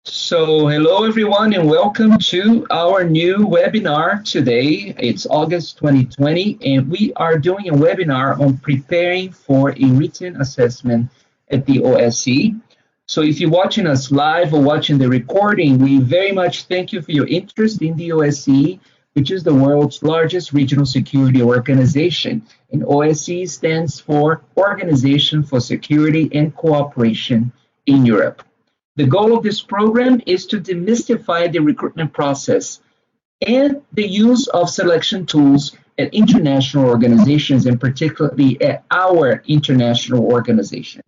Hello everyone and welcome to our new webinar today. It's August 2020 and we are doing a webinar on preparing for a written assessment at the OSCE. So if you're watching us live or watching the recording, we very much thank you for your interest in the OSCE, which is the world's largest regional security organization. And OSCE stands for Organization for Security and Cooperation in Europe. The goal of this program is to demystify the recruitment process and the use of selection tools at international organizations, and particularly at our international organization.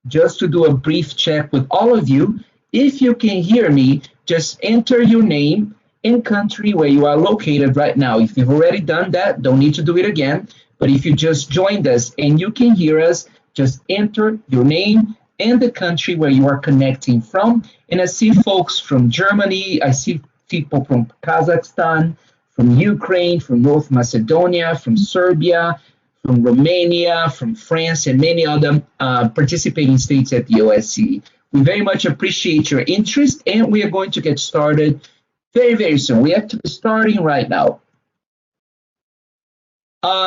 Just to do a brief check with all of you, if you can hear me, just enter your name and country where you are located right now. If you've already done that, don't need to do it again. But if you just joined us and you can hear us, just enter your name and the country where you are connecting from. And I see folks from Germany, I see people from Kazakhstan, from Ukraine, from North Macedonia, from Serbia, from Romania, from France, and many other participating states at the OSCE. We very much appreciate your interest, and we are going to get started very, very soon. We have to be starting right now.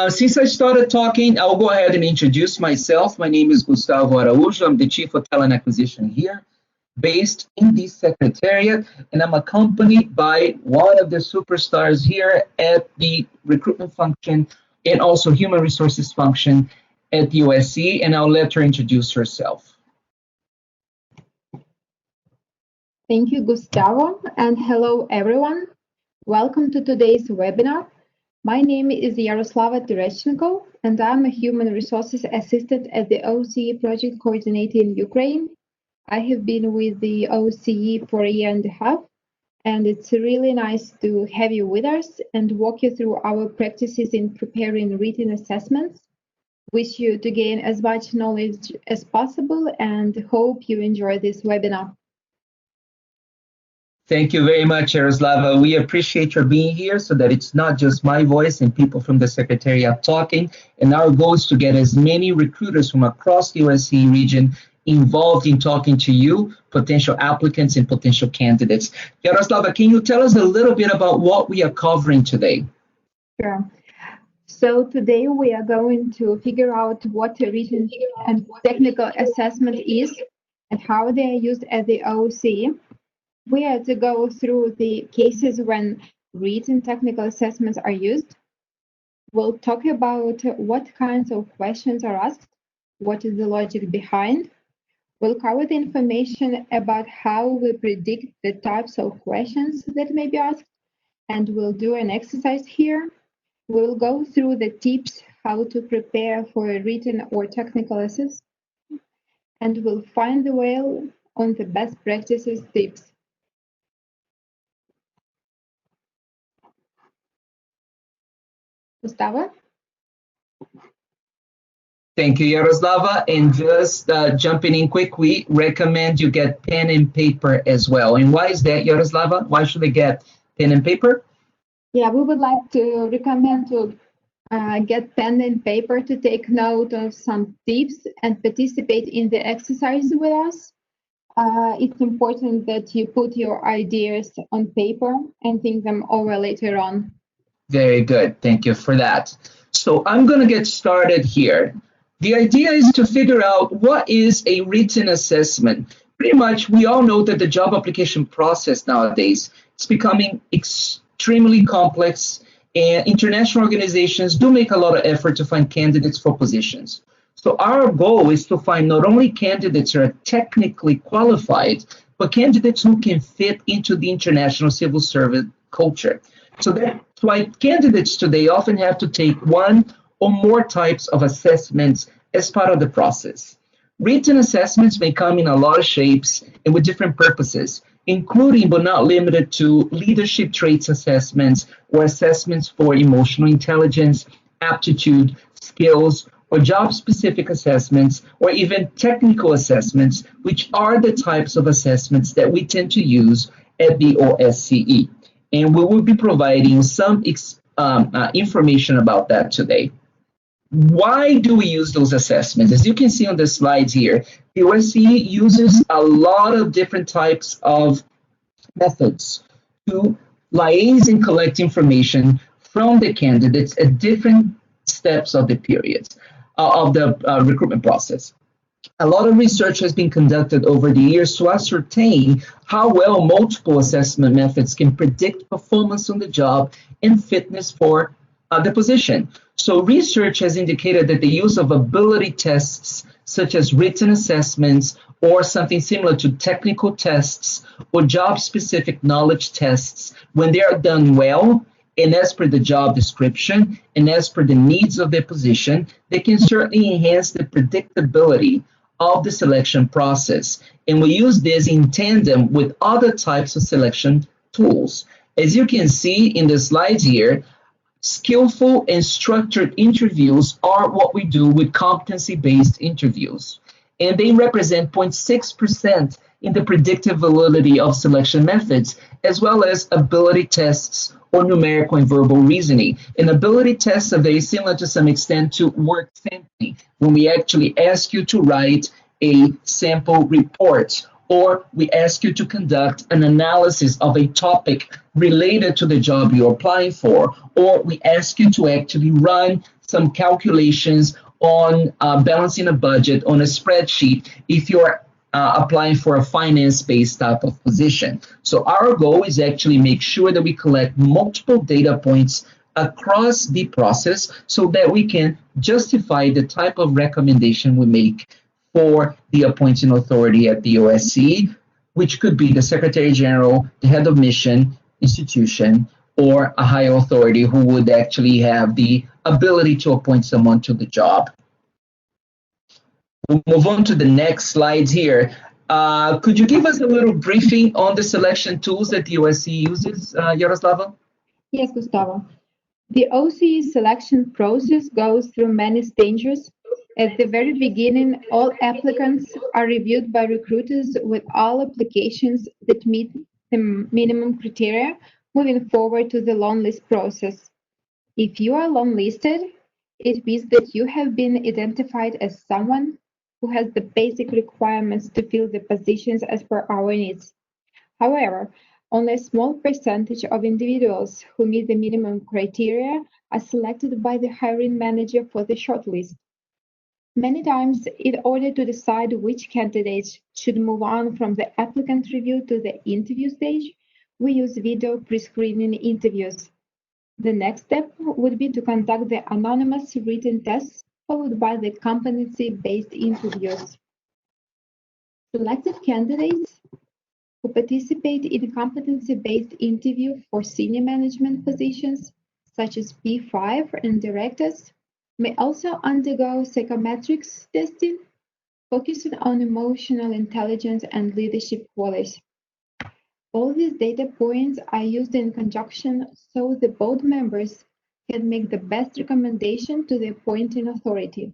Since I started talking, I'll go ahead and introduce myself. My name is Gustavo Araújo. I'm the Chief of Talent Acquisition here, based in the Secretariat, and I'm accompanied by one of the superstars here at the recruitment function and also human resources function at the OSCE, and I'll let her introduce herself. Thank you, Gustavo, and hello, everyone. Welcome to today's webinar. My name is Yaroslava Tereshchenko, and I'm a Human Resources Assistant at the OSCE Project Coordinator in Ukraine. I have been with the OSCE for a year and a half, and it's really nice to have you with us and walk you through our practices in preparing written assessments. Wish you to gain as much knowledge as possible and hope you enjoy this webinar. Thank you very much, Yaroslava. We appreciate your being here so that it's not just my voice and people from the Secretariat talking. And our goal is to get as many recruiters from across the OSCE region involved in talking to you, potential applicants and potential candidates. Yaroslava, can you tell us a little bit about what we are covering today? Sure. So today we are going to figure out what a written and technical assessment is and how they are used at the OSCE. We are to go through the cases when written technical assessments are used. We'll talk about what kinds of questions are asked, what is the logic behind. We'll cover the information about how we predict the types of questions that may be asked, and we'll do an exercise here. We'll go through the tips how to prepare for a written or technical assessment, and we'll find the way on the best practices tips. Gustavo? Thank you, Yaroslava. And just jumping in quick, we recommend you get pen and paper as well. And why is that, Yaroslava? Why should they get pen and paper? Yeah, we would like to recommend to get pen and paper to take note of some tips and participate in the exercise with us. It's important that you put your ideas on paper and think them over later on. Very good. Thank you for that. So I'm going to get started here. The idea is to figure out what is a written assessment. Pretty much, we all know that the job application process nowadays is becoming extremely complex, and international organizations do make a lot of effort to find candidates for positions. So our goal is to find not only candidates who are technically qualified, but candidates who can fit into the international civil service culture. So that's why candidates today often have to take one or more types of assessments as part of the process. Written assessments may come in a lot of shapes and with different purposes, including but not limited to leadership traits assessments or assessments for emotional intelligence, aptitude, skills, or job-specific assessments, or even technical assessments, which are the types of assessments that we tend to use at the OSCE. And we will be providing some information about that today. Why do we use those assessments? As you can see on the slides here, the OSCE uses a lot of different types of methods to liaise and collect information from the candidates at different steps of the periods of the recruitment process. A lot of research has been conducted over the years to ascertain how well multiple assessment methods can predict performance on the job and fitness for the position. So research has indicated that the use of ability tests such as written assessments or something similar to technical tests or job-specific knowledge tests, when they are done well and as per the job description and as per the needs of the position, they can certainly enhance the predictability of the selection process. And we use this in tandem with other types of selection tools. As you can see in the slides here, skillful and structured interviews are what we do with competency-based interviews. And they represent 0.6% in the predictive validity of selection methods, as well as ability tests or numerical and verbal reasoning. And ability tests are very similar to some extent to work sampling, when we actually ask you to write a sample report, or we ask you to conduct an analysis of a topic related to the job you're applying for, or we ask you to actually run some calculations on balancing a budget on a spreadsheet if you're applying for a finance-based type of position. So our goal is actually make sure that we collect multiple data points across the process so that we can justify the type of recommendation we make for the appointing authority at the OSCE, which could be the Secretary General, the head of mission, institution, or a higher authority who would actually have the ability to appoint someone to the job. We'll move on to the next slides here. Could you give us a little briefing on the selection tools that the OSCE uses, Yaroslava? Yes, Gustavo. The OSCE selection process goes through many stages. At the very beginning, all applicants are reviewed by recruiters with all applications that meet the minimum criteria, moving forward to the long list process. If you are long listed, it means that you have been identified as someone who has the basic requirements to fill the positions as per our needs. However, only a small percentage of individuals who meet the minimum criteria are selected by the hiring manager for the shortlist. Many times, in order to decide which candidates should move on from the applicant review to the interview stage, we use video pre-screening interviews. The next step would be to conduct the anonymous written tests, followed by the competency-based interviews. Selected candidates who participate in competency-based interview for senior management positions, such as P5 and directors, may also undergo psychometrics testing, focusing on emotional intelligence and leadership qualities. All these data points are used in conjunction so the board members can make the best recommendation to the appointing authority.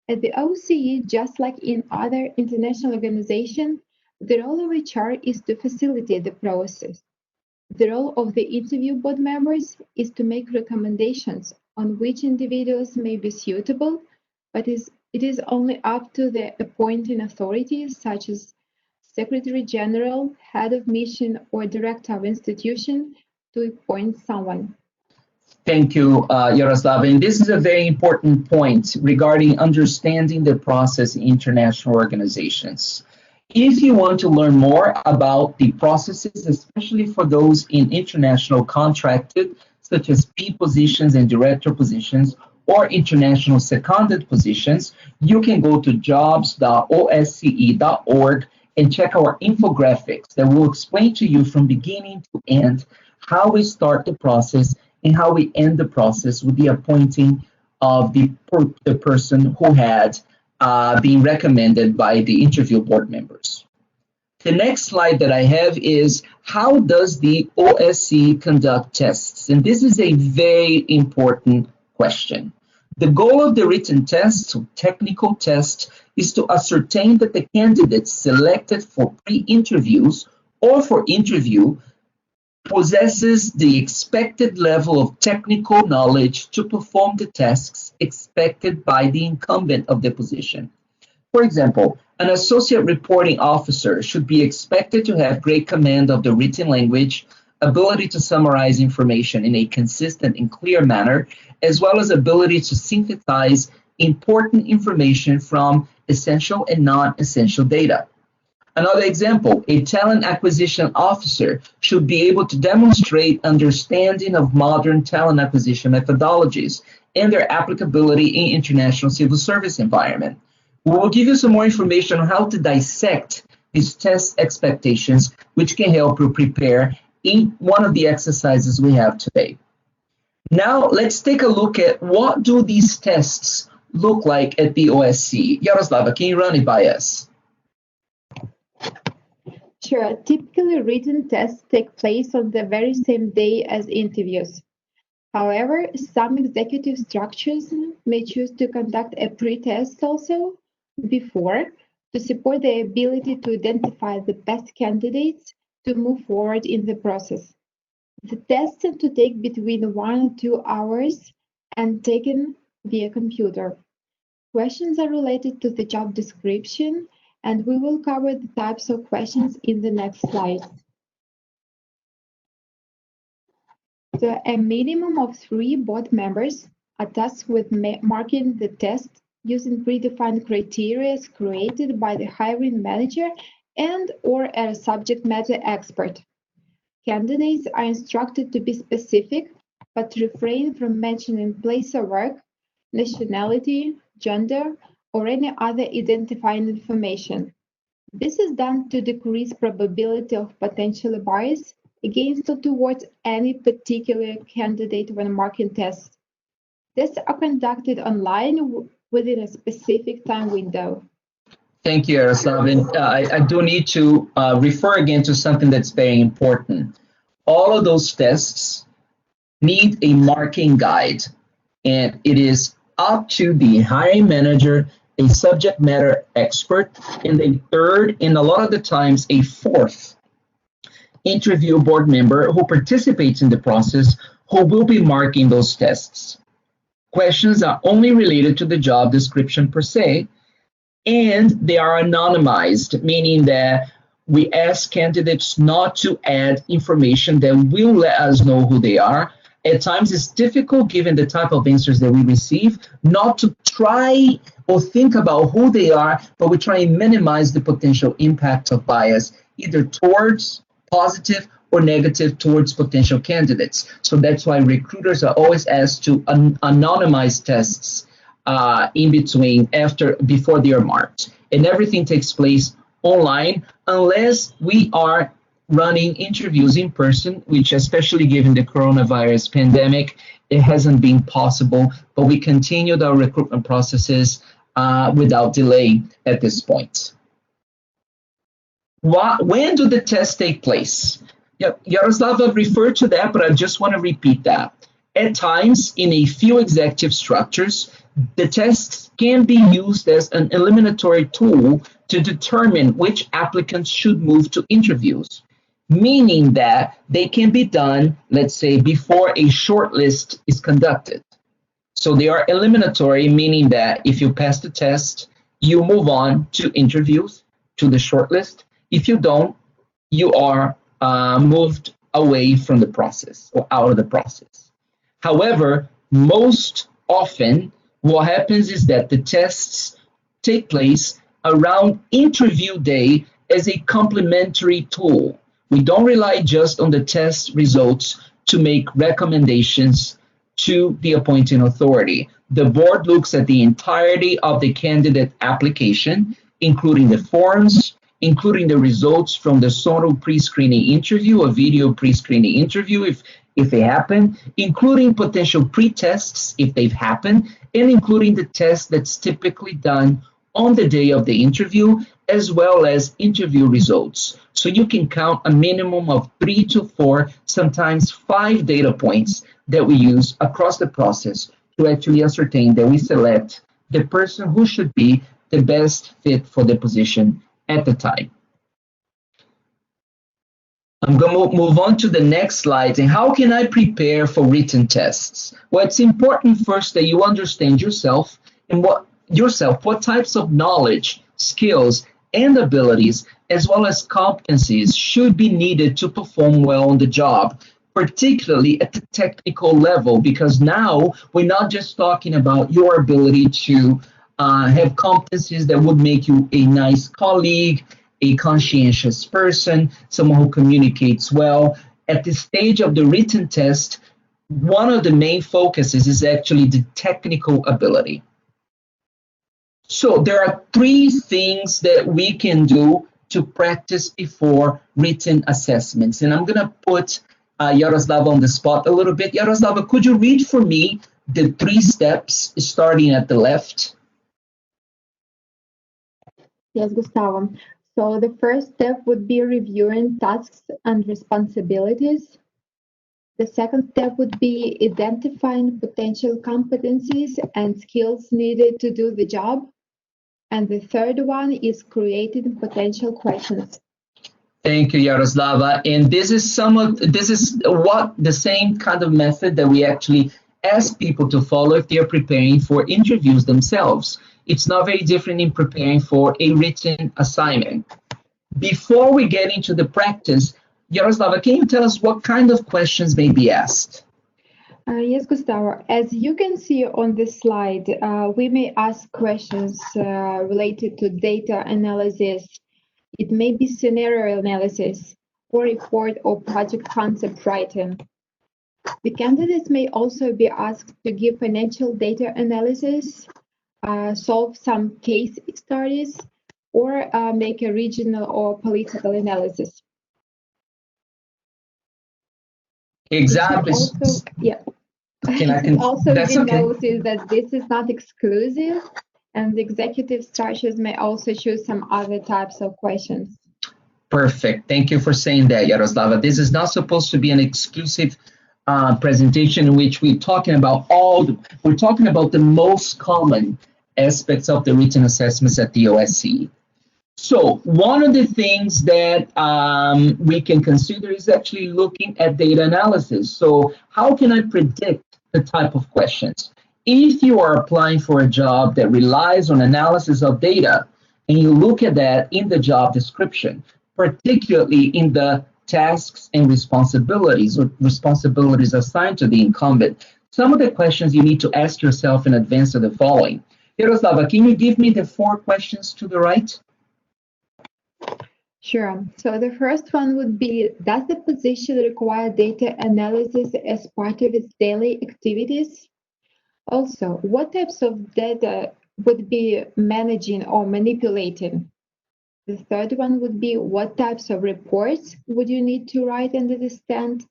At the OSCE, just like in other international organizations, the role of HR is to facilitate the process. The role of the interview board members is to make recommendations on which individuals may be suitable, but it is only up to the appointing authorities, such as Secretary General, Head of Mission, or Director of Institution, to appoint someone. Thank you, Yaroslav. And this is a very important point regarding understanding the process in international organizations. If you want to learn more about the processes, especially for those in international contracted, such as P positions and director positions, or international seconded positions, you can go to jobs.osce.org and check our infographics that will explain to you from beginning to end how we start the process and how we end the process with the appointing of the person who had been recommended by the interview board members. The next slide that I have is how does the OSCE conduct tests? And this is a very important question. The goal of the written test, or technical test, is to ascertain that the candidate selected for pre-interviews or for interview possesses the expected level of technical knowledge to perform the tasks expected by the incumbent of the position. For example, An associate reporting officer should be expected to have great command of the written language, ability to summarize information in a consistent and clear manner, as well as ability to synthesize important information from essential and non-essential data. Another example, a talent acquisition officer should be able to demonstrate understanding of modern talent acquisition methodologies and their applicability in international civil service environment. We will give you some more information on how to dissect these test expectations, which can help you prepare in one of the exercises we have today. Now, let's take a look at what do these tests look like at the OSCE. Yaroslava, can you run it by us? Sure. Typically, written tests take place on the very same day as interviews. However, some executive structures may choose to conduct a pre-test also before to support the ability to identify the best candidates to move forward in the process. The tests tend to take between 1 and 2 hours and taken via computer. Questions are related to the job description, and we will cover the types of questions in the next slide. So a minimum of 3 board members are tasked with marking the test using predefined criteria created by the hiring manager and or a subject matter expert. Candidates are instructed to be specific, but refrain from mentioning place of work, nationality, gender, or any other identifying information. This is done to decrease probability of potential bias against or towards any particular candidate when marking tests. Tests are conducted online within a specific time window. Thank you, Yaroslav. And I do need to refer again to something that's very important. All of those tests need a marking guide, and it is up to the hiring manager, a subject matter expert, and a third, and a lot of the times a fourth interview board member who participates in the process who will be marking those tests. Questions are only related to the job description per se, and they are anonymized, meaning that we ask candidates not to add information that will let us know who they are. At times it's difficult, given the type of answers that we receive, not to try or think about who they are, but we try and minimize the potential impact of bias, either towards positive or negative towards potential candidates. So that's why recruiters are always asked to anonymize tests in between, before they are marked. And everything takes place online unless we are running interviews in person, which, especially given the coronavirus pandemic, it hasn't been possible, but we continued our recruitment processes without delay at this point. When do the tests take place? Yaroslava referred to that, but I just want to repeat that. At times, in a few executive structures, the tests can be used as an eliminatory tool to determine which applicants should move to interviews, meaning that they can be done, let's say, before a shortlist is conducted. So they are eliminatory, meaning that if you pass the test, you move on to interviews, to the shortlist. If you don't, you are moved away from the process or out of the process. However, most often, what happens is that the tests take place around interview day as a complementary tool. We don't rely just on the test results to make recommendations to the appointing authority. The board looks at the entirety of the candidate application, including the forms, including the results from the sonal pre-screening interview, a video pre-screening interview if they happen, including potential pre-tests if they've happened, and including the test that's typically done on the day of the interview, as well as interview results. So you can count a minimum of 3 to 4, sometimes 5 data points that we use across the process to actually ascertain that we select the person who should be the best fit for the position at the time. I'm going to move on to the next slide. And how can I prepare for written tests? Well, it's important first that you understand yourself and what types of knowledge skills, and abilities, as well as competencies, should be needed to perform well on the job, particularly at the technical level, because now we're not just talking about your ability to have competencies that would make you a nice colleague, a conscientious person, someone who communicates well. At this stage of the written test, one of the main focuses is actually the technical ability. So there are three things that we can do to practice before written assessments. And I'm going to put Yaroslava on the spot a little bit. Yaroslava, could you read for me the three steps starting at the left? Yes, Gustavo. So the first step would be reviewing tasks and responsibilities. The second step would be identifying potential competencies and skills needed to do the job. And the third one is creating potential questions. Thank you, Yaroslava. And this is what the same kind of method that we actually ask people to follow if they're preparing for interviews themselves. It's not very different in preparing for a written assignment. Before we get into the practice, Yaroslava, can you tell us what kind of questions may be asked? Yes, Gustavo. As you can see on this slide, we may ask questions related to data analysis. It may be scenario analysis or report or project concept writing. The candidates may also be asked to give financial data analysis, solve some case studies, or make a regional or political analysis. Exactly. Also, yeah. Also, that's we okay. notice that this is not exclusive, and the executive structures may also choose some other types of questions. Perfect. Thank you for saying that, Yaroslava. This is not supposed to be an exclusive presentation in which we're talking about we're talking about the most common aspects of the written assessments at the OSCE. So one of the things that we can consider is actually looking at data analysis. So how can I predict the type of questions? If you are applying for a job that relies on analysis of data, and you look at that in the job description, particularly in the tasks and responsibilities or responsibilities assigned to the incumbent, some of the questions you need to ask yourself in advance are the following. Yaroslava, can you give me the 4 questions to the right? Sure. So the first one would be, does the position require data analysis as part of its daily activities? Also, what types of data would be managing or manipulating? The third one would be, what types of reports would you need to write and understand?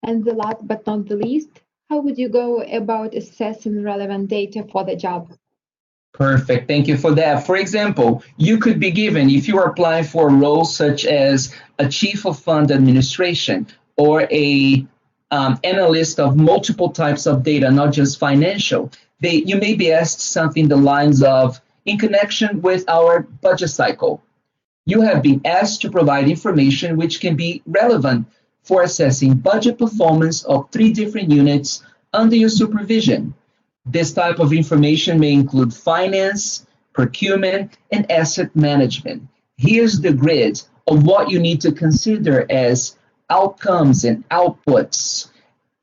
And the last but not the least, how would you go about assessing relevant data for the job? Perfect. Thank you for that. For example, you could be given, if you are applying for a role such as a chief of fund administration or a analyst of multiple types of data, not just financial, you may be asked something the lines of, in connection with our budget cycle, you have been asked to provide information which can be relevant for assessing budget performance of 3 different units under your supervision. This type of information may include finance, procurement, and asset management. Here's the grid of what you need to consider as outcomes and outputs.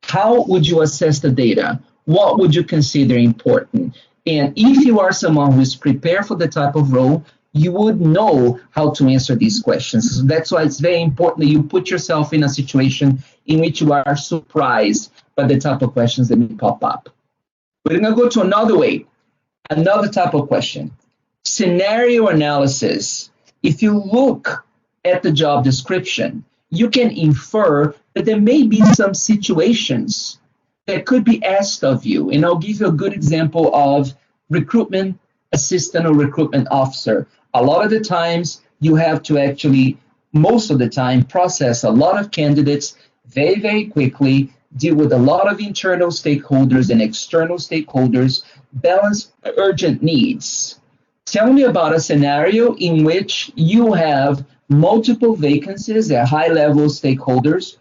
How would you assess the data? What would you consider important? And if you are someone who is prepared for the type of role, you would know how to answer these questions. So that's why it's very important that you put yourself in a situation in which you are surprised by the type of questions that may pop up. We're going to go to another type of question. Scenario analysis. If you look at the job description, you can infer that there may be some situations that could be asked of you. And I'll give you a good example of recruitment assistant or recruitment officer. A lot of the times you have to actually, most of the time, process a lot of candidates very, very quickly, deal with a lot of internal stakeholders and external stakeholders, balance urgent needs. Tell me about a scenario in which you have multiple vacancies at high-level stakeholders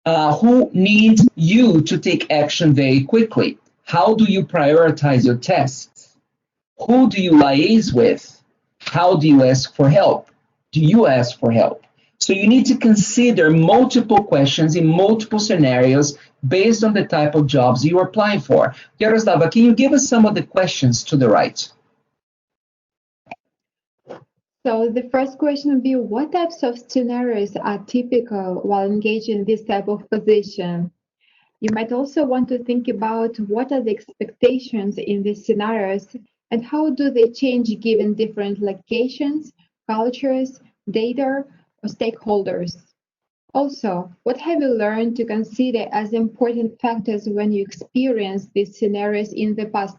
who need you to take action very quickly. How do you prioritize your tasks? Who do you liaise with? How do you ask for help? Do you ask for help? So you need to consider multiple questions in multiple scenarios based on the type of jobs you are applying for. Yaroslava, can you give us some of the questions to the right? So the first question would be, what types of scenarios are typical while engaged in this type of position? You might also want to think about what are the expectations in these scenarios and how do they change given different locations, cultures, data, or stakeholders. Also, what have you learned to consider as important factors when you experience these scenarios in the past?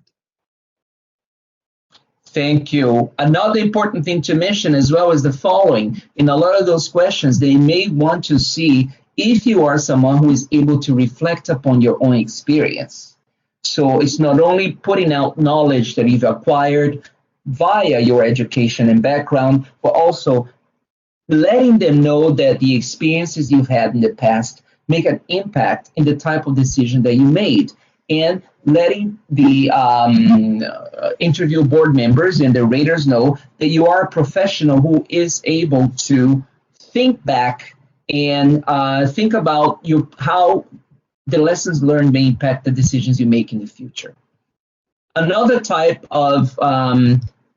Thank you. Another important thing to mention as well is the following. In a lot of those questions, they may want to see if you are someone who is able to reflect upon your own experience. So it's not only putting out knowledge that you've acquired via your education and background, but also letting them know that the experiences you've had in the past make an impact in the type of decision that you made, and letting the interview board members and the raters know that you are a professional who is able to think back and think about how the lessons learned may impact the decisions you make in the future. Another type of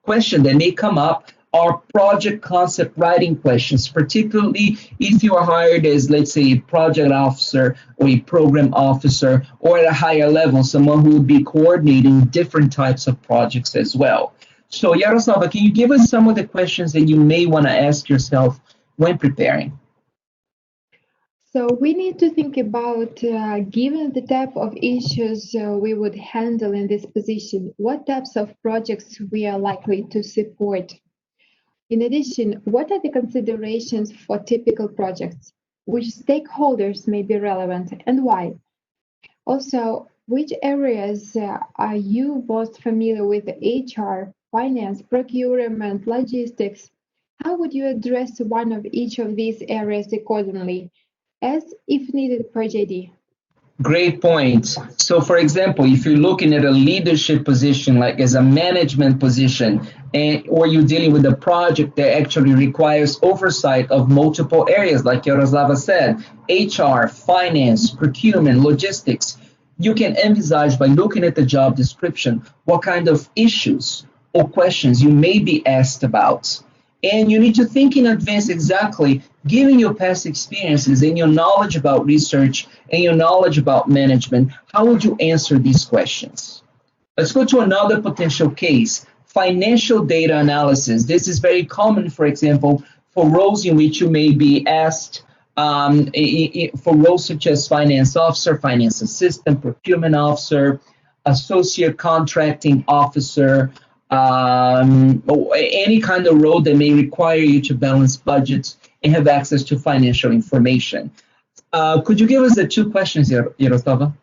question that may come up are project concept writing questions, particularly if you are hired as, let's say, a project officer or a program officer, or at a higher level, someone who would be coordinating different types of projects as well. So, Yaroslava, can you give us some of the questions that you may want to ask yourself when preparing? So we need to think about, given the type of issues we would handle in this position, what types of projects we are likely to support. In addition, what are the considerations for typical projects? Which stakeholders may be relevant and why? Also, which areas are you most familiar with? HR, finance, procurement, logistics? How would you address one of each of these areas accordingly, as if needed per JD? Great point. So, for example, if you're looking at a leadership position, like as a management position, or you're dealing with a project that actually requires oversight of multiple areas, like Yaroslava said, HR, finance, procurement, logistics, you can envisage by looking at the job description what kind of issues or questions you may be asked about. And you need to think in advance exactly, given your past experiences and your knowledge about research and your knowledge about management, how would you answer these questions? Let's go to another potential case, financial data analysis. This is very common, for example, for roles in which you may be asked for roles such as finance officer, finance assistant, procurement officer, associate contracting officer, or any kind of role that may require you to balance budgets and have access to financial information. Could you give us the two questions, Yaroslava?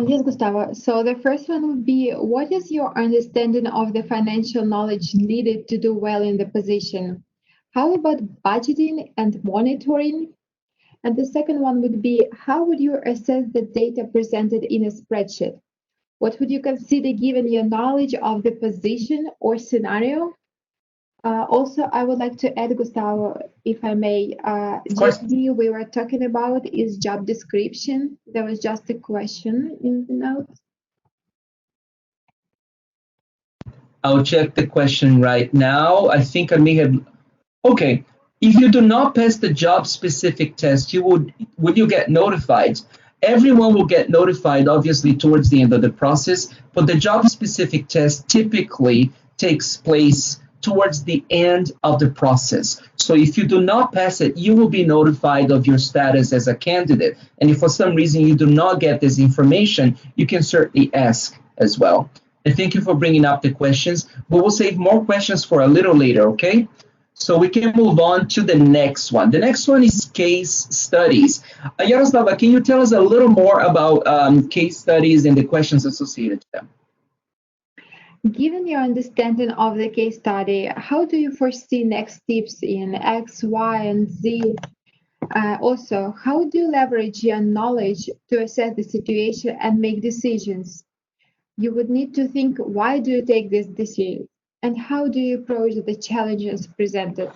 Yes, Gustavo. So the first one would be, what is your understanding of the financial knowledge needed to do well in the position? How about budgeting and monitoring? And the second one would be, how would you assess the data presented in a spreadsheet? What would you consider given your knowledge of the position or scenario? Also, I would like to add, Gustavo, if I may, Of course. JD we were talking about is job description. There was just a question in the notes. I'll check the question right now. I think I may have. Okay. If you do not pass the job specific test, will you get notified? Everyone will get notified, obviously, towards the end of the process, but the job specific test typically takes place towards the end of the process. So if you do not pass it, you will be notified of your status as a candidate. And if for some reason you do not get this information, you can certainly ask as well. And thank you for bringing up the questions, but we'll save more questions for a little later, okay? So we can move on to the next one. The next one is case studies. Yaroslava, can you tell us a little more about case studies and the questions associated to them? Given your understanding of the case study, how do you foresee next steps in X, Y, and Z? Also, how do you leverage your knowledge to assess the situation and make decisions? You would need to think, why do you take this decision? And how do you approach the challenges presented?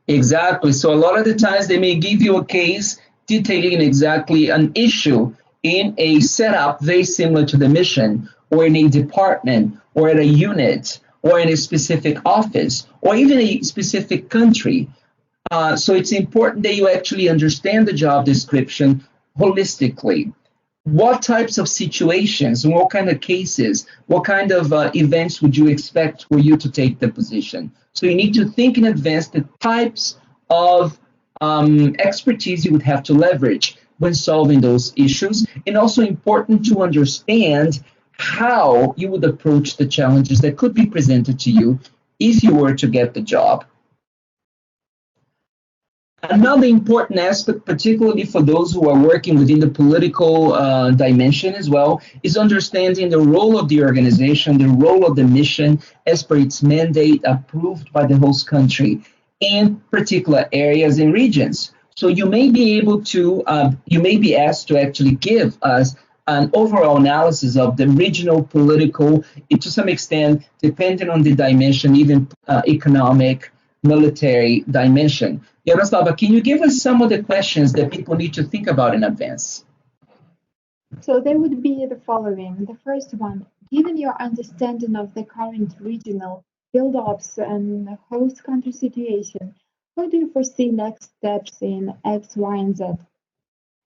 Exactly. So a lot of the times they may give you a case detailing exactly an issue in a setup very similar to the mission, or in a department, or in a unit, or in a specific office, or even a specific country. So it's important that you actually understand the job description holistically. What types of situations and what kind of cases, what kind of events would you expect for you to take the position? So you need to think in advance the types of expertise you would have to leverage when solving those issues, and also important to understand how you would approach the challenges that could be presented to you if you were to get the job. Another important aspect, particularly for those who are working within the political dimension as well, is understanding the role of the organization, the role of the mission as per its mandate approved by the host country in particular areas and regions. So you may be able to, you may be asked to actually give us an overall analysis of the regional political, to some extent, depending on the dimension, even economic, military dimension. Yaroslava, can you give us some of the questions that people need to think about in advance? So they would be the following. The first one, given your understanding of the current regional build-ups and host country situation, how do you foresee next steps in X, Y, and Z?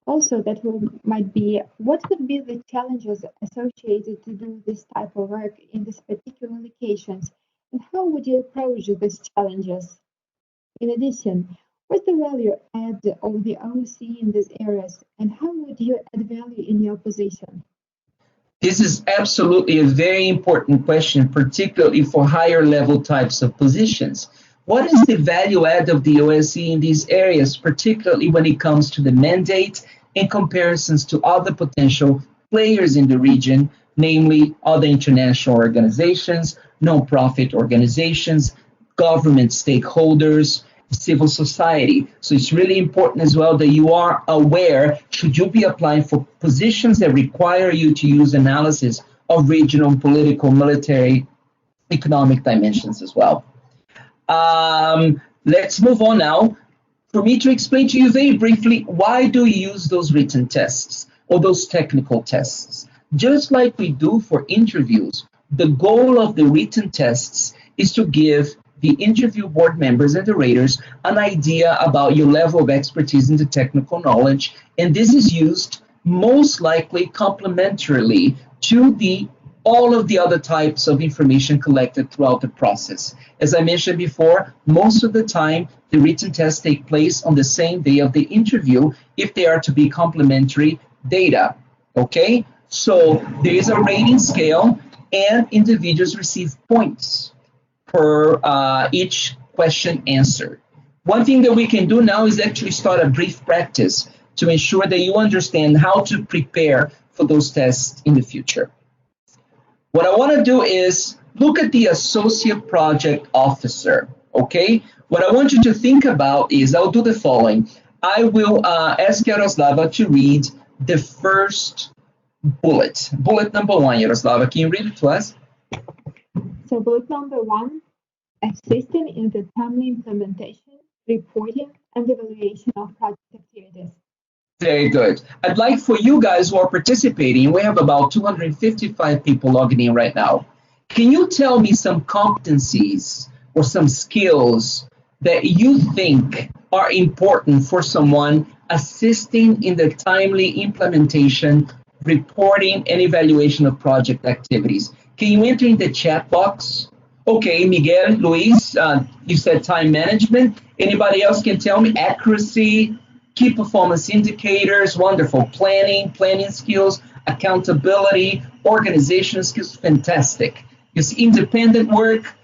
Also, might be, what could be the challenges associated to do this type of work in these particular locations, and how would you approach these challenges? In addition, what's the value add of the OSCE in these areas, and how would you add value in your position? This is absolutely a very important question, particularly for higher level types of positions. What is the value add of the OSCE in these areas, particularly when it comes to the mandate in comparisons to other potential players in the region, namely other international organizations, non-profit organizations, government stakeholders, civil society. So it's really important as well that you are aware, should you be applying for positions that require you to use analysis of regional, political, military, economic dimensions as well. Let's move on now. For me to explain to you very briefly, why do you use those written tests or those technical tests? Just like we do for interviews, the goal of the written tests is to give the interview board members and the raters an idea about your level of expertise in the technical knowledge, and this is used most likely complementarily to all of the other types of information collected throughout the process. As I mentioned before, most of the time the written tests take place on the same day of the interview if they are to be complementary data. Okay, so there is a rating scale and individuals receive points per each question answered. One thing that we can do now is actually start a brief practice to ensure that you understand how to prepare for those tests in the future. What I want to do is look at the associate project officer, okay? What I want you to think about is, I'll do the following. I will ask Yaroslava to read the first bullet. Bullet number 1, Yaroslava, can you read it to us? So bullet number 1, assisting in the timely implementation, reporting, and evaluation of project activities. Very good. I'd like for you guys who are participating, we have about 255 people logging in right now. Can you tell me some competencies or some skills that you think are important for someone assisting in the timely implementation, reporting, and evaluation of project activities? Can you enter in the chat box? Okay, Miguel, Luis, you said time management. Anybody else can tell me? Accuracy, key performance indicators, wonderful. Planning skills, accountability, organizational skills, fantastic. It's independent work.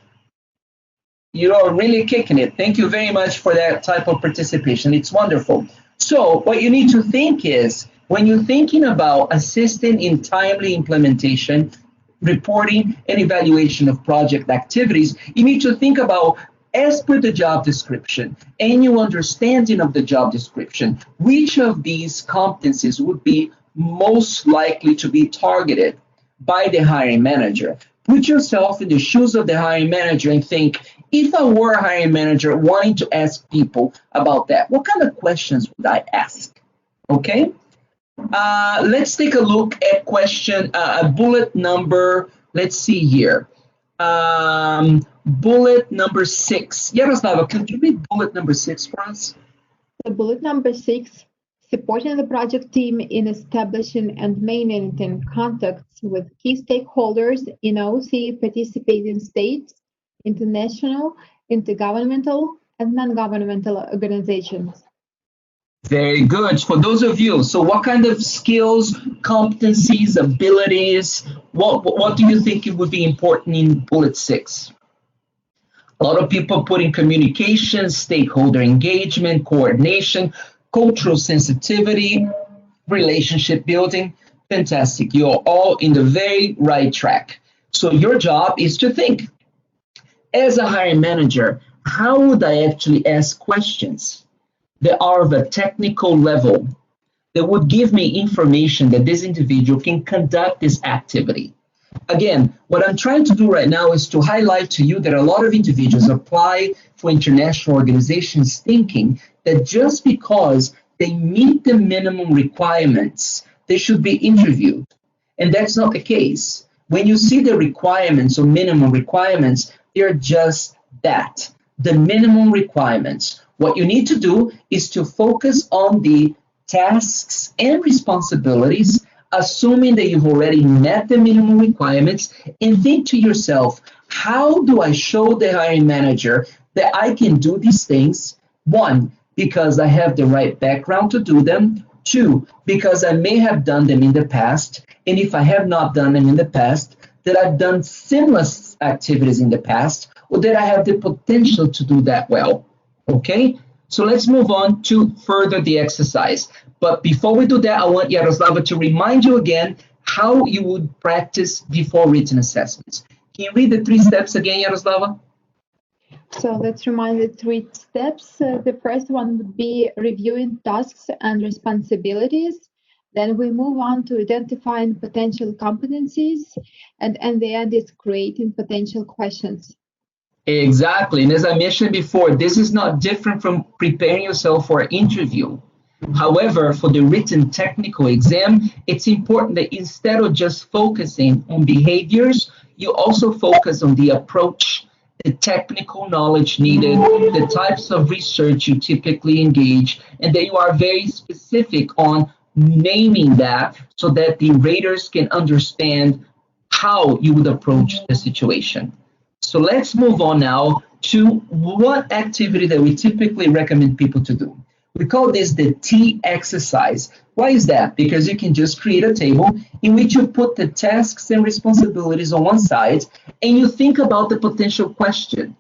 You are really kicking it. Thank you very much for that type of participation. It's wonderful. So what you need to think is, when you're thinking about assisting in timely implementation, reporting, and evaluation of project activities, you need to think about, as per the job description and your understanding of the job description, which of these competencies would be most likely to be targeted by the hiring manager. Put yourself in the shoes of the hiring manager and think, if I were a hiring manager wanting to ask people about that, what kind of questions would I ask? Okay? Let's take a look at bullet number, let's see here. Bullet number 6. Yaroslava, could you read bullet number 6 for us? So bullet number 6, supporting the project team in establishing and maintaining contacts with key stakeholders in OSCE participating states, international, intergovernmental, and non-governmental organizations. Very good. For those of you, so what kind of skills, competencies, abilities, what do you think it would be important in bullet 6? A lot of people put in communication, stakeholder engagement, coordination, cultural sensitivity, relationship building. Fantastic. You're all in the very right track. So your job is to think. As a hiring manager, how would I actually ask questions that are of a technical level that would give me information that this individual can conduct this activity? Again, what I'm trying to do right now is to highlight to you that a lot of individuals apply for international organizations thinking that just because they meet the minimum requirements, they should be interviewed. And that's not the case. When you see the requirements or minimum requirements, they're just that, the minimum requirements. What you need to do is to focus on the tasks and responsibilities, assuming that you've already met the minimum requirements, and think to yourself, how do I show the hiring manager that I can do these things? 1, because I have the right background to do them. 2, because I may have done them in the past, and if I have not done them in the past, that I've done similar activities in the past, or that I have the potential to do that well. Okay? So let's move on to further the exercise. But before we do that, I want Yaroslava to remind you again how you would practice before written assessments. Can you read the 3 steps again, Yaroslava? So let's remind the 3 steps. The first one would be reviewing tasks and responsibilities. Then we move on to identifying potential competencies. And the end is creating potential questions. Exactly. And as I mentioned before, this is not different from preparing yourself for an interview. However, for the written technical exam, it's important that instead of just focusing on behaviors, you also focus on the approach, the technical knowledge needed, the types of research you typically engage, and that you are very specific on naming that so that the raters can understand how you would approach the situation. So let's move on now to what activity that we typically recommend people to do. We call this the T exercise. Why is that? Because you can just create a table in which you put the tasks and responsibilities on one side and you think about the potential question.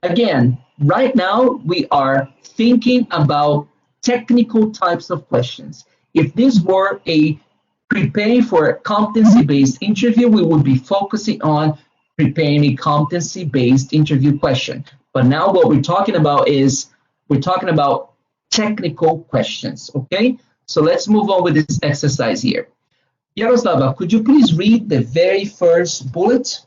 Again, right now we are thinking about technical types of questions. If this were a preparing for a competency-based interview, we would be focusing on preparing a competency-based interview question. But now what we're talking about is we're talking about technical questions, okay? So let's move on with this exercise here. Yaroslava, could you please read the very first bullet?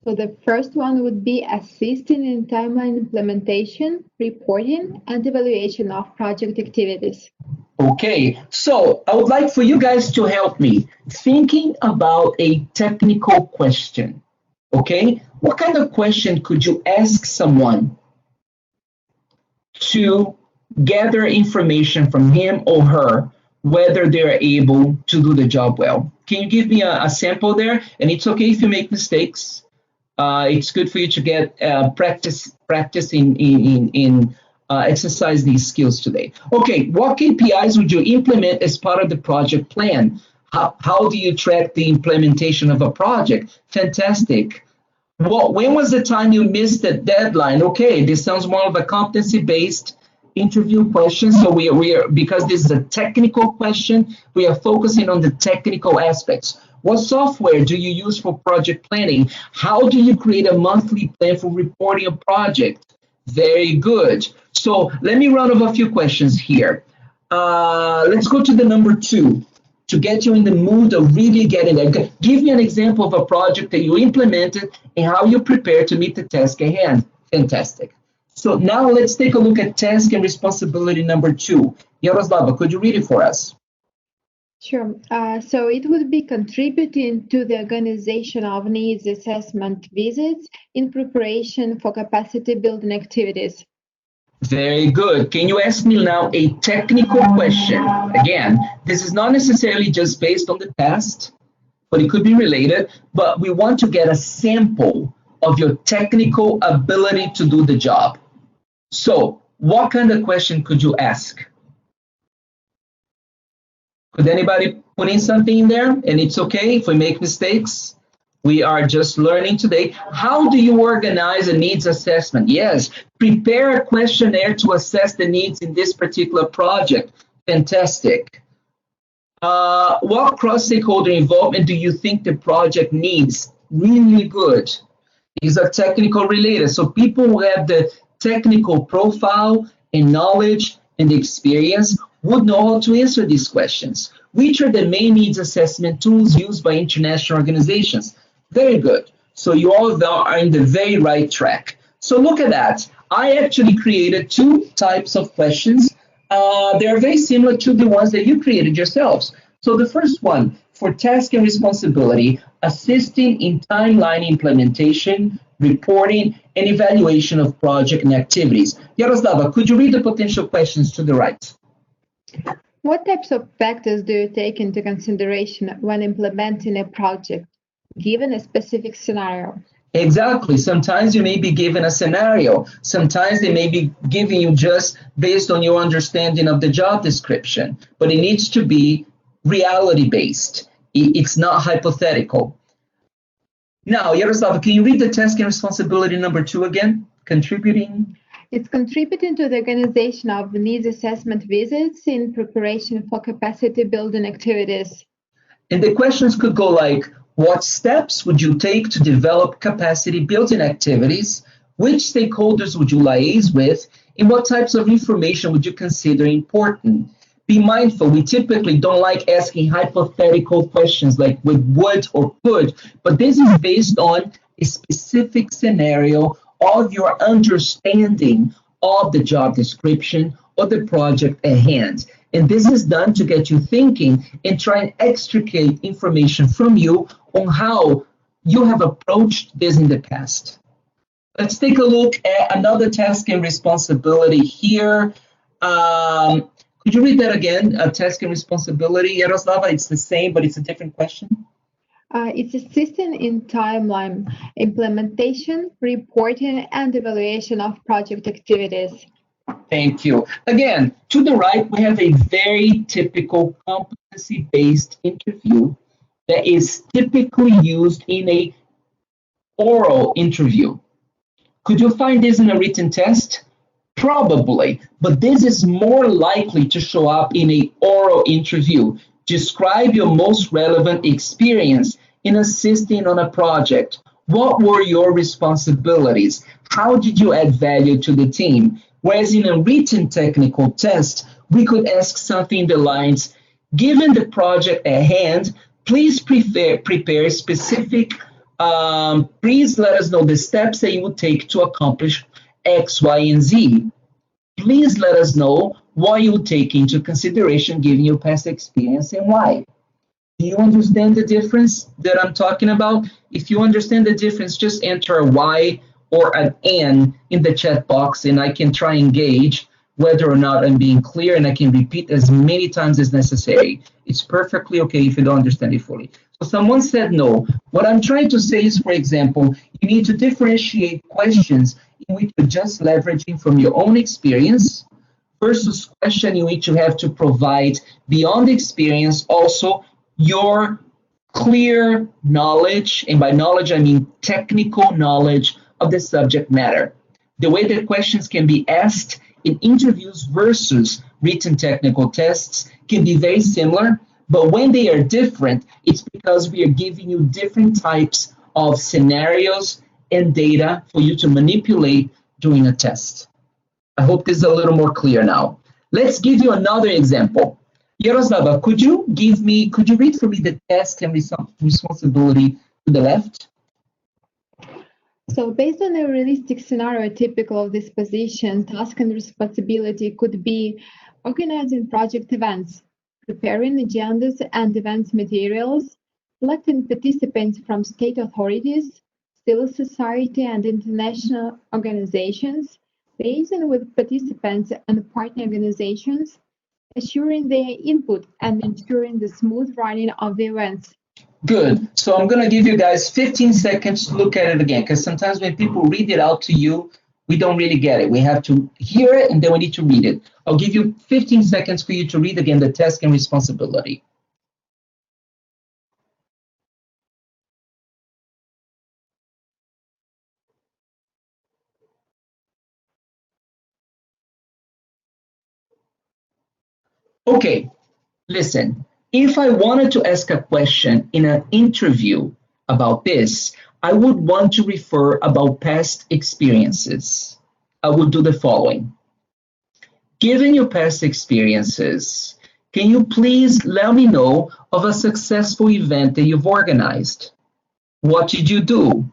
So the first one would be assisting in timeline implementation, reporting, and evaluation of project activities. Okay, so I would like for you guys to help me thinking about a technical question, okay? What kind of question could you ask someone to gather information from him or her whether they're able to do the job well? Can you give me a sample there? And it's okay if you make mistakes. It's good for you to get practice in exercise these skills today. Okay, what KPIs would you implement as part of the project plan? How do you track the implementation of a project? Fantastic. When was the time you missed the deadline? Okay, this sounds more of a competency-based interview question. So we are, because this is a technical question, we are focusing on the technical aspects. What software do you use for project planning? How do you create a monthly plan for reporting a project? Very good. So let me run over a few questions here. Let's go to the number 2. to get you in the mood of really getting there. Give me an example of a project that you implemented and how you prepare to meet the task at hand. Fantastic. So now let's take a look at task and responsibility number 2. Yaroslava, could you read it for us? Sure. So it would be contributing to the organization of needs assessment visits in preparation for capacity building activities. Very good. Can you ask me now a technical question? Again, this is not necessarily just based on the past, but it could be related, but we want to get a sample of your technical ability to do the job. So what kind of question could you ask? Could anybody put in something in there? And it's okay if we make mistakes. We are just learning today. How do you organize a needs assessment? Yes, prepare a questionnaire to assess the needs in this particular project. Fantastic. What cross-stakeholder involvement do you think the project needs? Really good. These are technical related. So people who have the technical profile and knowledge and experience would know how to answer these questions. Which are the main needs assessment tools used by international organizations? Very good. So you all are in the very right track. So look at that. I actually created 2 types of questions. They're very similar to the ones that you created yourselves. So the first one, for task and responsibility, assisting in timeline implementation, reporting, and evaluation of project and activities. Yaroslava, could you read the potential questions to the right? What types of factors do you take into consideration when implementing a project, given a specific scenario? Exactly. Sometimes you may be given a scenario. Sometimes they may be giving you just based on your understanding of the job description, but it needs to be reality-based. It's not hypothetical. Now, Yaroslava, can you read the task and responsibility number 2 again? Contributing. It's contributing to the organization of needs assessment visits in preparation for capacity building activities. And the questions could go like, what steps would you take to develop capacity building activities? Which stakeholders would you liaise with? And what types of information would you consider important? Be mindful, we typically don't like asking hypothetical questions like with would or could, but this is based on a specific scenario of your understanding of the job description or the project at hand. And this is done to get you thinking and try and extricate information from you on how you have approached this in the past. Let's take a look at another task and responsibility here. Could you read that again? Task and responsibility. Yaroslava, it's the same, but it's a different question. It's assisting in timeline implementation, reporting, and evaluation of project activities. Thank you. Again, to the right, we have a very typical competency-based interview that is typically used in a oral interview. Could you find this in a written test? Probably, but this is more likely to show up in an oral interview. Describe your most relevant experience in assisting on a project. What were your responsibilities? How did you add value to the team? Whereas in a written technical test, we could ask something in the lines, given the project at hand, please prepare specific, please let us know the steps that you would take to accomplish X, Y, and Z. Please let us know what you take into consideration given your past experience and why. Do you understand the difference that I'm talking about? If you understand the difference, just enter a Y or an N in the chat box and I can try and gauge whether or not I'm being clear, and I can repeat as many times as necessary. It's perfectly okay if you don't understand it fully. So someone said no. What I'm trying to say is, for example, you need to differentiate questions in which you're just leveraging from your own experience versus question in which you have to provide beyond experience also your clear knowledge, and by knowledge I mean technical knowledge of the subject matter. The way that questions can be asked in interviews versus written technical tests can be very similar, but when they are different, it's because we are giving you different types of scenarios and data for you to manipulate during a test. I hope this is a little more clear now. Let's give you another example. Yaroslava, could you read for me the task and responsibility to the left? So based on a realistic scenario typical of this position, task and responsibility could be organizing project events, preparing agendas and events materials, selecting participants from state authorities, civil society and international organizations, liaising with participants and partner organizations, assuring their input and ensuring the smooth running of the events. Good. So I'm going to give you guys 15 seconds to look at it again, because sometimes when people read it out to you, we don't really get it. We have to hear it and then we need to read it. I'll give you 15 seconds for you to read again the task and responsibility. Okay, listen. If I wanted to ask a question in an interview about this, I would want to refer about past experiences. I would do the following. Given your past experiences, can you please let me know of a successful event that you've organized? What did you do?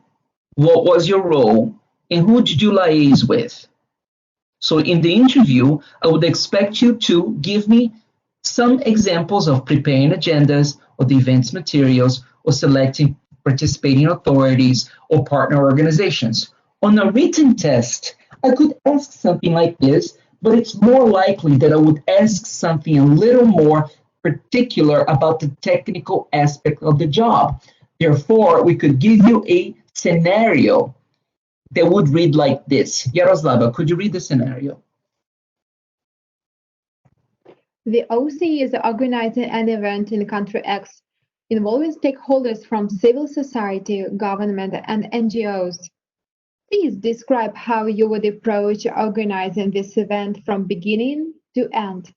What was your role? And who did you liaise with? So in the interview, I would expect you to give me some examples of preparing agendas or the events materials or selecting participating authorities or partner organizations. On a written test, I could ask something like this, but it's more likely that I would ask something a little more particular about the technical aspect of the job. Therefore, we could give you a scenario that would read like this. Yaroslava, could you read the scenario? The OSCE is organizing an event in country X involving stakeholders from civil society, government, and NGOs. Please describe how you would approach organizing this event from beginning to end.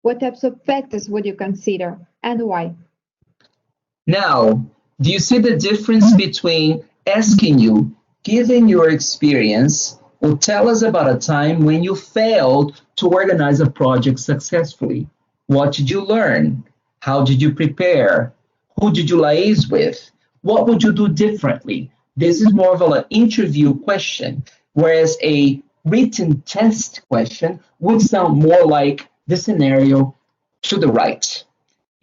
What types of factors would you consider and why? Now, do you see the difference between asking you, given your experience, or tell us about a time when you failed to organize a project successfully? What did you learn? How did you prepare? Who did you liaise with? What would you do differently? This is more of an interview question, whereas a written test question would sound more like the scenario to the right.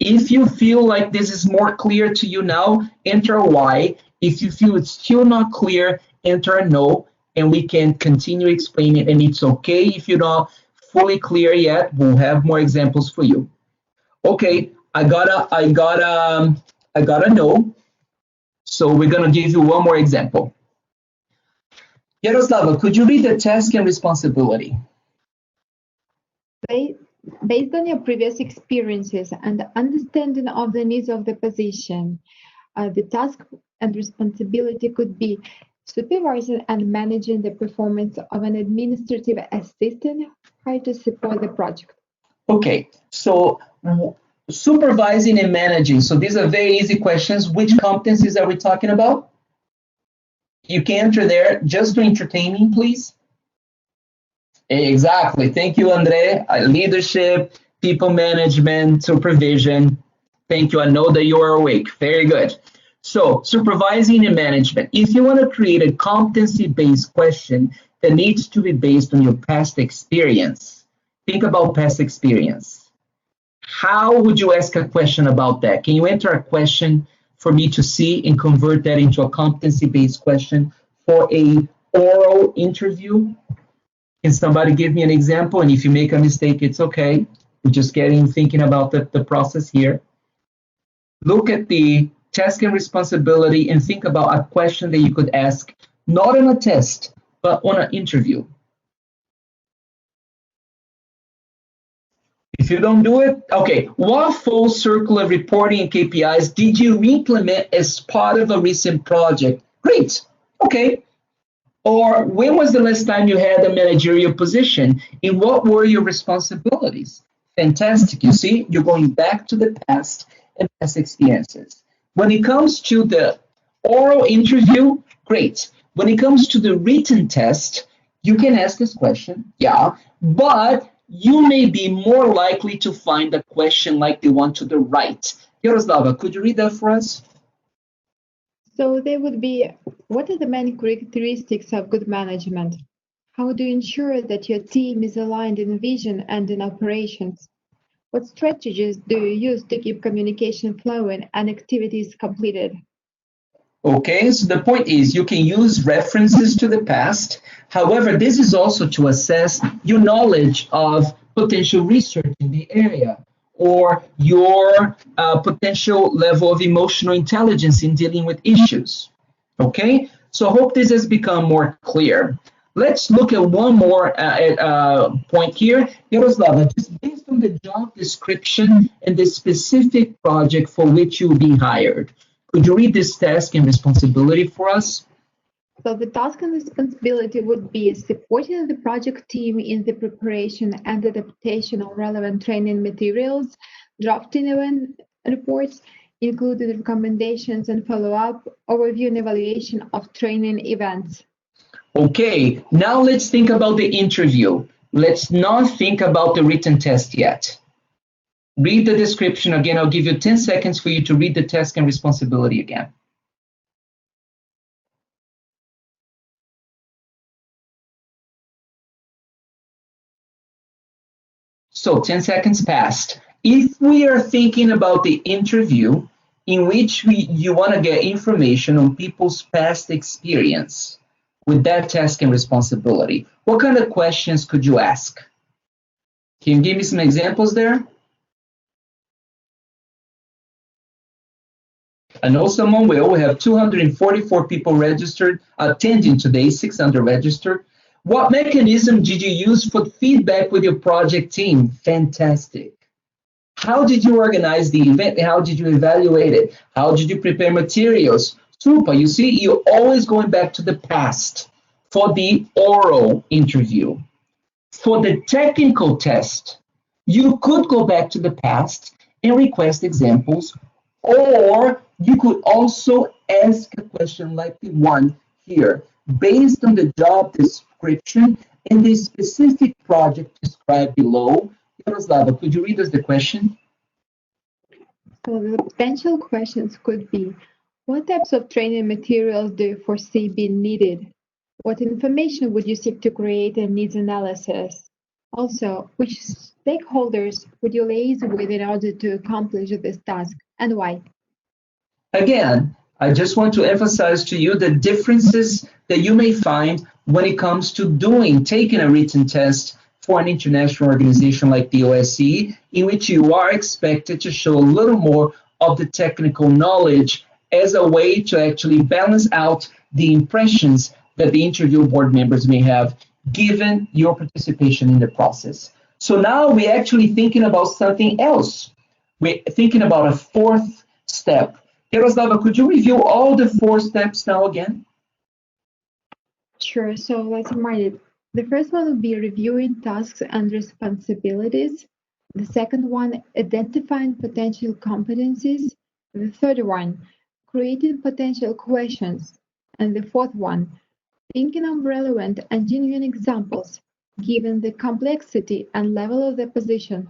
If you feel like this is more clear to you now, enter a Y. If you feel it's still not clear, enter a no, and we can continue explaining. And it's okay if you're not fully clear yet. We'll have more examples for you. Okay, I got a no. So we're gonna give you one more example. Yaroslava, could you read the task and responsibility? Based on your previous experiences and understanding of the needs of the position, the task and responsibility could be supervising and managing the performance of an administrative assistant hired to support the project. Okay, so supervising and managing. So these are very easy questions. Which competencies are we talking about? You can enter there just to entertain me, please. Exactly. Thank you, Andre. Leadership, people management, supervision. Thank you. I know that you are awake. Very good. So, supervising and management. If you want to create a competency-based question that needs to be based on your past experience, think about past experience. How would you ask a question about that? Can you enter a question for me to see and convert that into a competency-based question for a oral interview? Can somebody give me an example? And if you make a mistake, it's okay. We're just thinking about the process here. Look at the task and responsibility and think about a question that you could ask, not on a test, but on an interview. If you don't do it, okay. What full circle of reporting and KPIs did you implement as part of a recent project? Great. Okay. Or when was the last time you had a managerial position? And what were your responsibilities? Fantastic. You see, you're going back to the past and past experiences. When it comes to the oral interview, great. When it comes to the written test, you can ask this question, yeah, but you may be more likely to find a question like the one to the right. Yaroslava, could you read that for us? So they would be, what are the main characteristics of good management? How do you ensure that your team is aligned in vision and in operations? What strategies do you use to keep communication flowing and activities completed? Okay, so the point is you can use references to the past. However, this is also to assess your knowledge of potential research in the area or your potential level of emotional intelligence in dealing with issues. Okay, so I hope this has become more clear. Let's look at one more point here. Yaroslava, just based on the job description and the specific project for which you'll be hired, could you read this task and responsibility for us? So the task and responsibility would be supporting the project team in the preparation and adaptation of relevant training materials, drafting event reports, including recommendations and follow-up, overview and evaluation of training events. Okay, now let's think about the interview. Let's not think about the written test yet. Read the description again. I'll give you 10 seconds for you to read the task and responsibility again. So 10 seconds passed. If we are thinking about the interview in which you want to get information on people's past experience with that task and responsibility, what kind of questions could you ask? Can you give me some examples there? I know someone will. We have 244 people registered, attending today, 600 registered. What mechanism did you use for feedback with your project team? Fantastic. How did you organize the event? How did you evaluate it? How did you prepare materials? Super. You see, you're always going back to the past for the oral interview. For the technical test, you could go back to the past and request examples, or you could also ask a question like the one here, based on the job description and the specific project described below. Yaroslava, could you read us the question? So the potential questions could be, what types of training materials do you foresee being needed? What information would you seek to create a needs analysis? Also, which stakeholders would you liaise with in order to accomplish this task, and why? Again, I just want to emphasize to you the differences that you may find when it comes to taking a written test for an international organization like the OSCE, in which you are expected to show a little more of the technical knowledge as a way to actually balance out the impressions that the interview board members may have given your participation in the process. So now we're actually thinking about something else. We're thinking about a fourth step. Yaroslava, could you review all the 4 steps now again? Sure, so let's remind it. The first one would be reviewing tasks and responsibilities. The second one, identifying potential competencies. The third one, creating potential questions. And the fourth one, thinking of relevant and genuine examples, given the complexity and level of the position.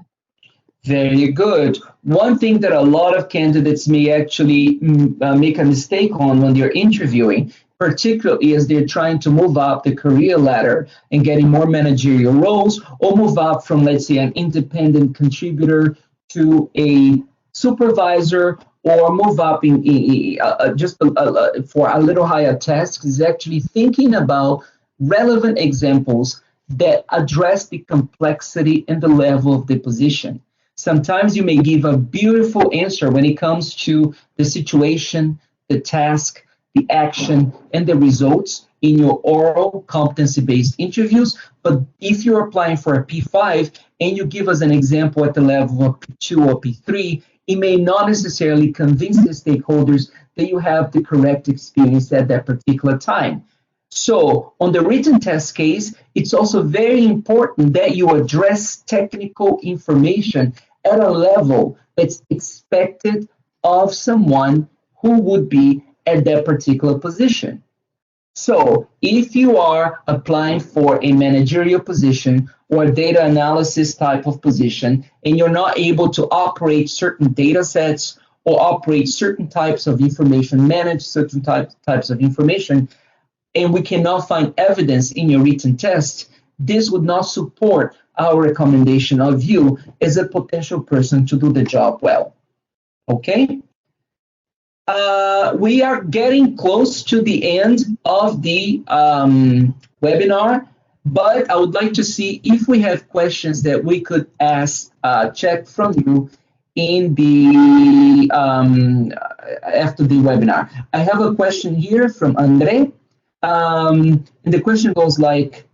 Very good. One thing that a lot of candidates may actually make a mistake on when they're interviewing, particularly as they're trying to move up the career ladder and getting more managerial roles, or move up from, let's say, an independent contributor to a supervisor, or move up for a little higher task, is actually thinking about relevant examples that address the complexity and the level of the position. Sometimes you may give a beautiful answer when it comes to the situation, the task, the action, and the results in your oral competency-based interviews. But if you're applying for a P5 and you give us an example at the level of P2 or P3, it may not necessarily convince the stakeholders that you have the correct experience at that particular time. So on the written test case, it's also very important that you address technical information at a level that's expected of someone who would be at that particular position. So if you are applying for a managerial position or a data analysis type of position, and you're not able to operate certain data sets or operate certain types of information, manage certain types of information, and we cannot find evidence in your written test, this would not support our recommendation of you as a potential person to do the job well. Okay? We are getting close to the end of the webinar, but I would like to see if we have questions that we could ask, check from you in the after the webinar. I have a question here from Andre, and the question goes like,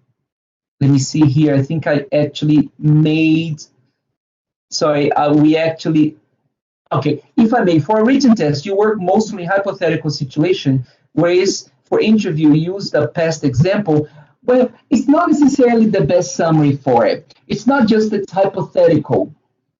let me see here. I think I actually made. Sorry, we actually. Okay, if I may, for a written test, you work mostly in hypothetical situation, whereas for interview, you use the past example. Well, it's not necessarily the best summary for it. It's not just it's hypothetical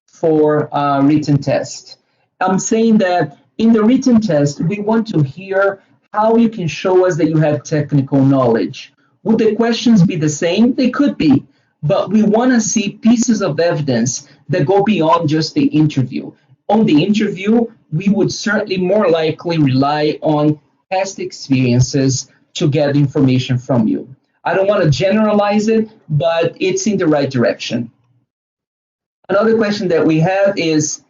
for a written test. I'm saying that in the written test, we want to hear how you can show us that you have technical knowledge. Would the questions be the same? They could be, but we want to see pieces of evidence that go beyond just the interview. On the interview, we would certainly more likely rely on past experiences to get information from you. I don't want to generalize it, but it's in the right direction. Another question that we have is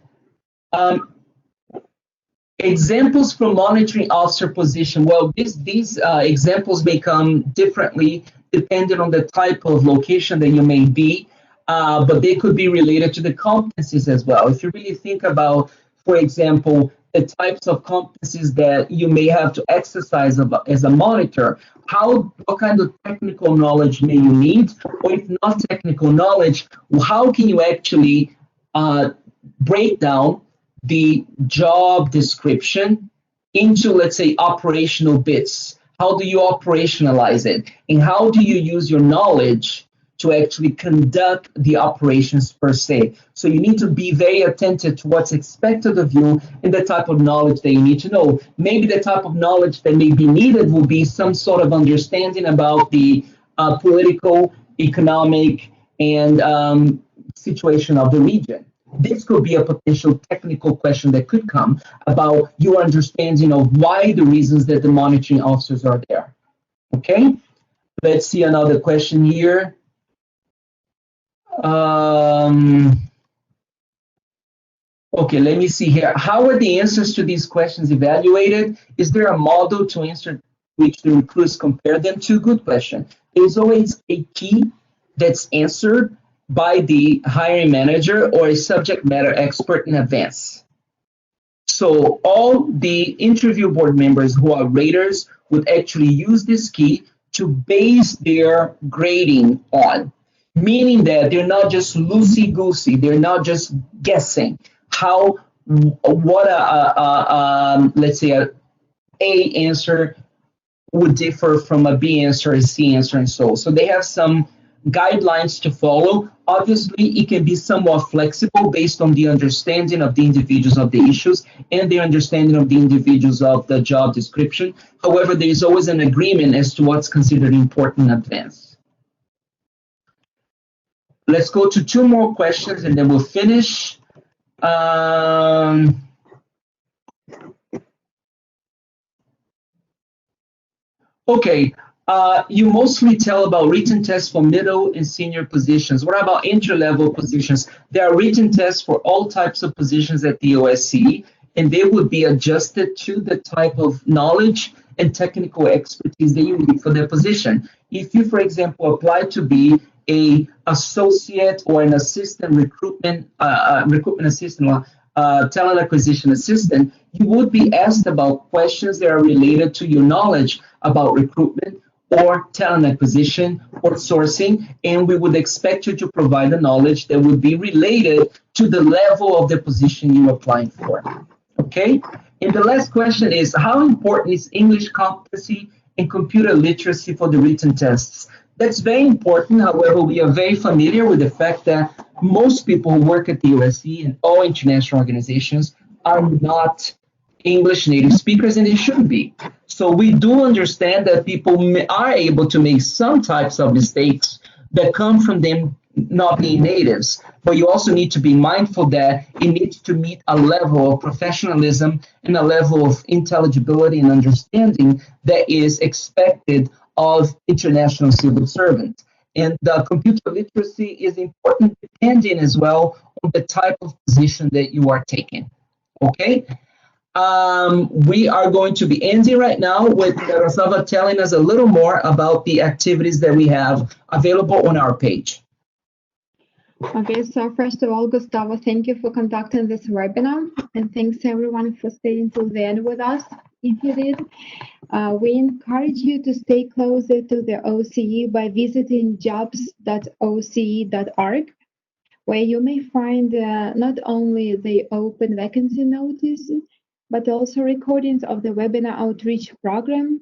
examples from monitoring officer position. Well, these examples may come differently depending on the type of location that you may be, but they could be related to the competencies as well. If you really think about, for example, the types of competencies that you may have to exercise as a monitor, what kind of technical knowledge may you need, or if not technical knowledge, how can you actually break down the job description into, let's say, operational bits? How do you operationalize it? And how do you use your knowledge to actually conduct the operations per se? So you need to be very attentive to what's expected of you and the type of knowledge that you need to know. Maybe the type of knowledge that may be needed will be some sort of understanding about the political, economic, and situation of the region. This could be a potential technical question that could come about your understanding of why the reasons that the monitoring officers are there. Okay, let's see another question here. Okay, let me see here. How are the answers to these questions evaluated? Is there a model to answer which the recruits compare them to? Good question. There's always a key that's answered by the hiring manager or a subject matter expert in advance. So all the interview board members who are raters would actually use this key to base their grading on, meaning that they're not just loosey-goosey, they're not just guessing what let's say a answer would differ from a B answer, a C answer, and so. So they have some guidelines to follow. Obviously, it can be somewhat flexible based on the understanding of the individuals of the issues and the understanding of the individuals of the job description. However, there is always an agreement as to what's considered important in advance. Let's go to two more questions and then we'll finish. Okay, you mostly tell about written tests for middle and senior positions. What about entry-level positions? There are written tests for all types of positions at the OSCE, and they would be adjusted to the type of knowledge and technical expertise that you need for their position. If you, for example, apply to be a associate or an assistant recruitment assistant, talent acquisition assistant, you would be asked about questions that are related to your knowledge about recruitment or talent acquisition or sourcing, and we would expect you to provide the knowledge that would be related to the level of the position you're applying for. Okay? And the last question is, how important is English competency and computer literacy for the written tests? That's very important. However, we are very familiar with the fact that most people who work at the OSCE and all international organizations are not English native speakers, and they shouldn't be. So we do understand that people are able to make some types of mistakes that come from them not being natives. But you also need to be mindful that it needs to meet a level of professionalism and a level of intelligibility and understanding that is expected of international civil servants. And the computer literacy is important depending as well on the type of position that you are taking. Okay? We are going to be ending right now with Miroslava telling us a little more about the activities that we have available on our page. Okay, so first of all, Gustavo, thank you for conducting this webinar, and thanks everyone for staying till the end with us. If you did, we encourage you to stay closer to the OSCE by visiting jobs.osce.org, where you may find not only the open vacancy notice, but also recordings of the webinar outreach program.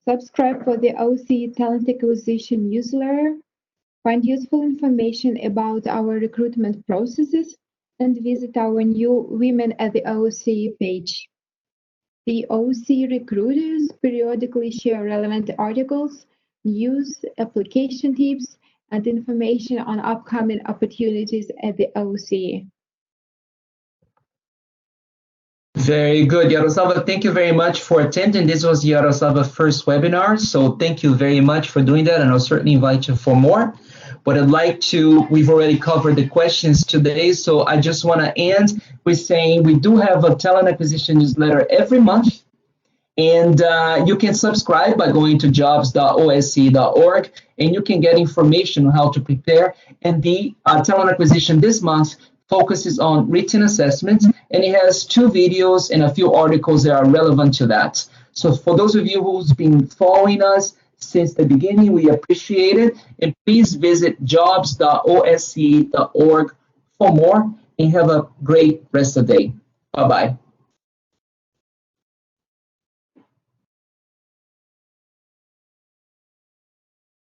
Subscribe for the OSCE Talent Acquisition newsletter, find useful information about our recruitment processes, and visit our new Women at the OSCE page. The OSCE recruiters periodically share relevant articles, news, application tips, and information on upcoming opportunities at the OSCE. Very good, Yaroslava. Thank you very much for attending. This was Yaroslava's first webinar, so thank you very much for doing that, and I'll certainly invite you for more. But I'd like to, we've already covered the questions today, so I just want to end with saying we do have a talent acquisition newsletter every month, and you can subscribe by going to jobs.osce.org, and you can get information on how to prepare. And the talent acquisition this month focuses on written assessments, and it has 2 videos and a few articles that are relevant to that. So for those of you who's been following us since the beginning, we appreciate it. And please visit jobs.osce.org for more, and have a great rest of the day. Bye-bye.